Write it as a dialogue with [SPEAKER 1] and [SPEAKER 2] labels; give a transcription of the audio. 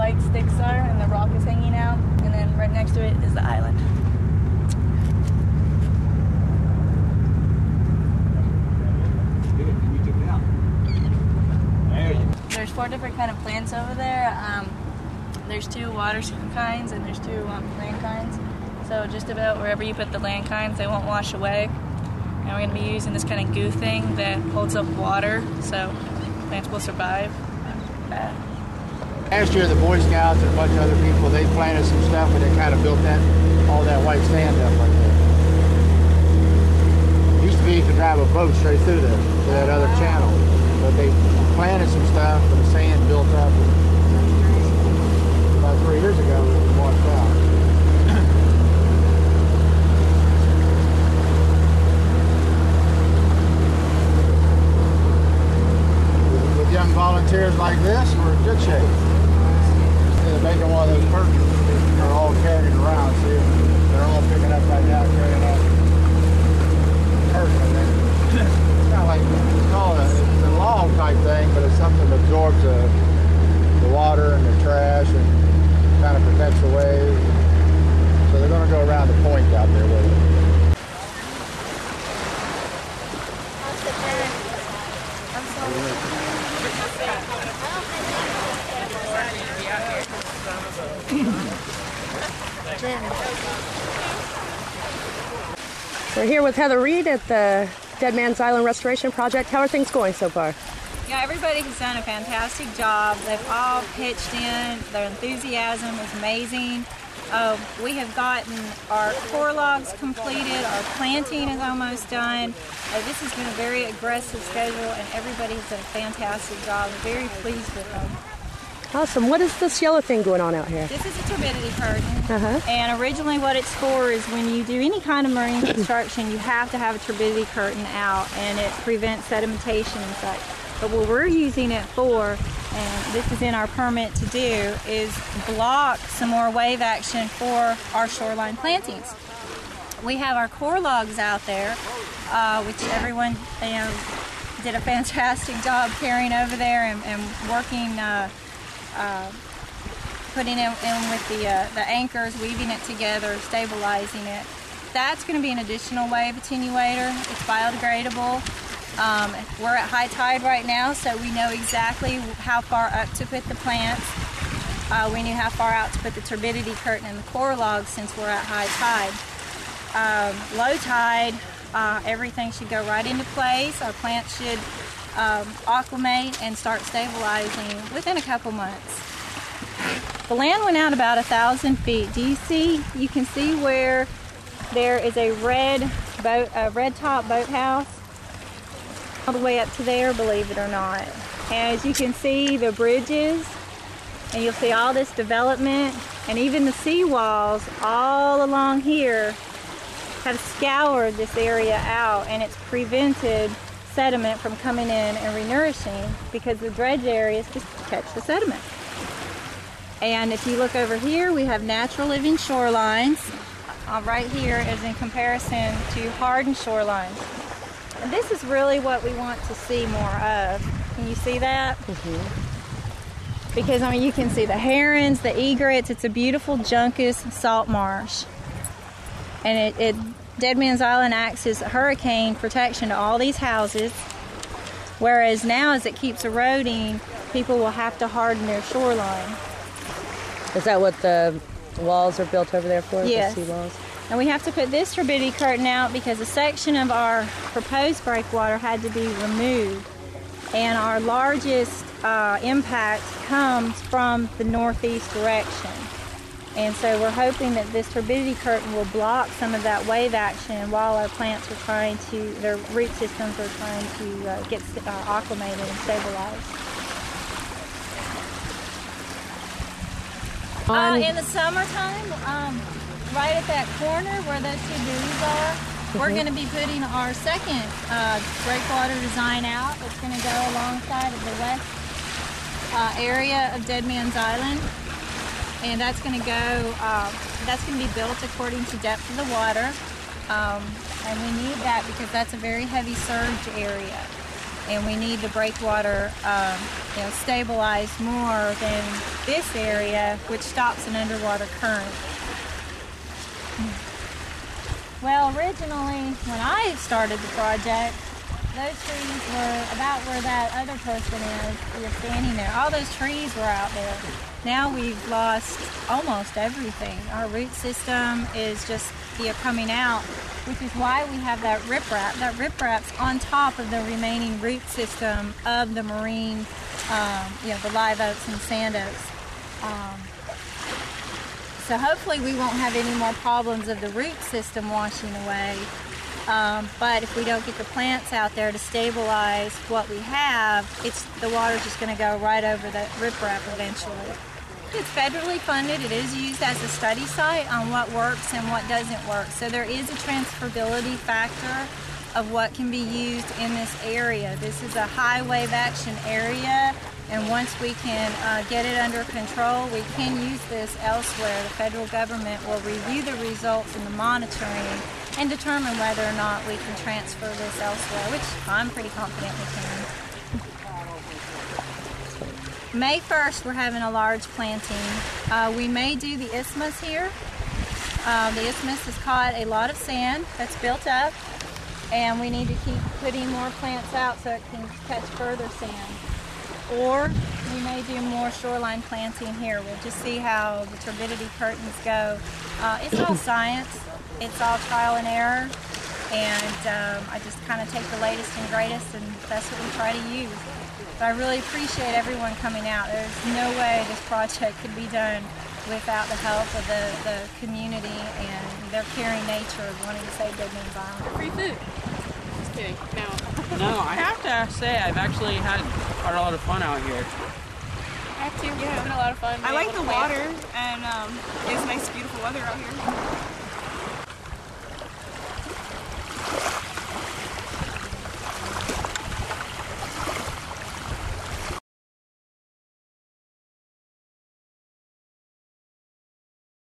[SPEAKER 1] white sticks are and the rock is hanging out, and then right next to it is the island. There's 4 different kind of plants over there. There's 2 water kinds and there's 2 land kinds. So just about wherever you put the land kinds, they won't wash away. And we're going to be using this kind of goo thing that holds up water, so plants will survive that.
[SPEAKER 2] Last year, the Boy Scouts and a bunch of other people, they planted some stuff and they kind of built all that white sand up like that. It used to be you could drive a boat straight through there to that other channel, but they planted some stuff and the sand built up. About 3 years ago, it was washed out. With young volunteers like this, we're in good shape. Instead of making one of those curtains, they're all carrying it around. See, they're all picking up right now, carrying that curtain. And then it's kind of like, it's called a log type thing, but it's something that absorbs the water and the trash and kind of protects the waves. So they're going to go around the point out there with it.
[SPEAKER 3] We're here with Heather Reed at the Deadman's Island Restoration Project. How are things going so far?
[SPEAKER 4] Yeah, everybody has done a fantastic job. They've all pitched in. Their enthusiasm is amazing. We have gotten our core logs completed. Our planting is almost done. This has been a very aggressive schedule, and everybody has done a fantastic job. I'm very pleased with them.
[SPEAKER 3] Awesome. What is this yellow thing going on out here?
[SPEAKER 4] This is a turbidity curtain, and originally what it's for is when you do any kind of marine construction, you have to have a turbidity curtain out, and it prevents sedimentation and such. But what we're using it for, and this is in our permit to do, is block some more wave action for our shoreline plantings. We have our core logs out there, which everyone did a fantastic job carrying over there and working, putting it in with the anchors, weaving it together, stabilizing it. That's going to be an additional wave attenuator. It's biodegradable. We're at high tide right now, so we know exactly how far up to put the plants. We knew how far out to put the turbidity curtain and the core logs since we're at high tide. Low tide, everything should go right into place. Our plants should acclimate and start stabilizing within a couple months. The land went out about 1,000 feet. Do you see? You can see where there is a red top boathouse all the way up to there, believe it or not. As you can see, the bridges, and you'll see all this development, and even the seawalls all along here have scoured this area out, and it's prevented sediment from coming in and renourishing because the dredge areas just catch the sediment. And if you look over here, we have natural living shorelines. Right here is in comparison to hardened shorelines. And this is really what we want to see more of. Can you see that? Because I mean, you can see the herons, the egrets. It's a beautiful juncus salt marsh. And Deadman's Island acts as hurricane protection to all these houses, whereas now as it keeps eroding, people will have to harden their shoreline.
[SPEAKER 3] Is that what the walls are built over there for?
[SPEAKER 4] Yes.
[SPEAKER 3] The seawalls?
[SPEAKER 4] And we have to put this turbidity curtain out because a section of our proposed breakwater had to be removed. And our largest impact comes from the northeast direction. And so we're hoping that this turbidity curtain will block some of that wave action while our plants are trying to, their root systems are trying to get acclimated and stabilized. In the summertime, right at that corner where those 2 buoys are, we're going to be putting our second breakwater design out. It's going to go alongside of the west area of Deadman's Island. And that's going to go, that's going to be built according to depth of the water. And we need that because that's a very heavy surge area. and we need the breakwater stabilized more than this area, which stops an underwater current. Well, originally, when I started the project, those trees were about where that other person is. You're standing there. All those trees were out there. Now we've lost almost everything. Our root system is just coming out, which is why we have that riprap. That riprap's on top of the remaining root system of the marine, the live oaks and sand oaks. So hopefully we won't have any more problems of the root system washing away. But if we don't get the plants out there to stabilize what we have, the water's just going to go right over the riprap eventually. It's federally funded. It is used as a study site on what works and what doesn't work. So there is a transferability factor of what can be used in this area. This is a high wave action area, and once we can get it under control, we can use this elsewhere. The federal government will review the results and the monitoring and determine whether or not we can transfer this elsewhere, which I'm pretty confident we can. May 1st, we're having a large planting. We may do the isthmus here. The isthmus has caught a lot of sand that's built up, and we need to keep putting more plants out so it can catch further sand. Or we may do more shoreline planting here. We'll just see how the turbidity curtains go. It's all science. It's all trial and error. And I just kind of take the latest and greatest, and that's what we try to use. But I really appreciate everyone coming out. There's no way this project could be done without the help of the community and their caring nature of wanting to save Deadman's Island.
[SPEAKER 5] Free food. Just kidding. No.
[SPEAKER 6] No, I have to say I've actually had quite a lot of fun out here.
[SPEAKER 5] I have to. Yeah, having a lot of fun.
[SPEAKER 7] I like the water, and it's nice, beautiful weather out here.